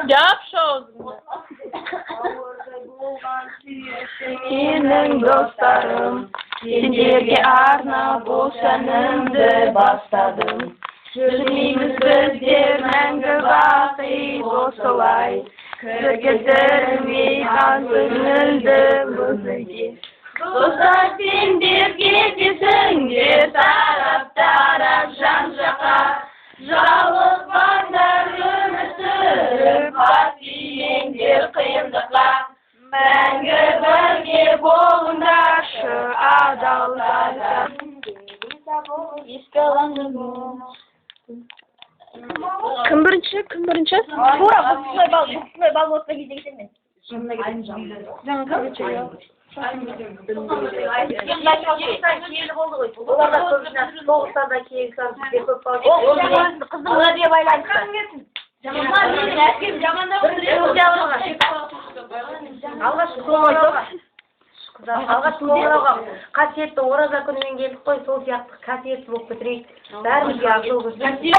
Жапшы аузыңды. Сенің достарым, сендерге арнап бұл сәнімді бастадым. Жүрмейміз біздер мәңгі бақи осылай, кіргіздірмей көңілді өзіңе. Достар сендер кетесіңдер тарап жан-жаққа, жалғыз бардар өмір сүріп қасиеңдер қиындыққа. Мәңгі бірге болыңдаршы адалдар. Кім бірінші? Тура, бұқсылай бал отқа кездегісен мен. Жаңа бірінші. Оларға көбісіне соғыстарда кейін сарсызге көп бал. Қыздыңға деп байланысты. Алғашқы қоңырауға қасиетті ораза күнімен келдік қой, сол сияқты қасиетті болып бітірейік. Бәрімізге ақыл көрсетейік.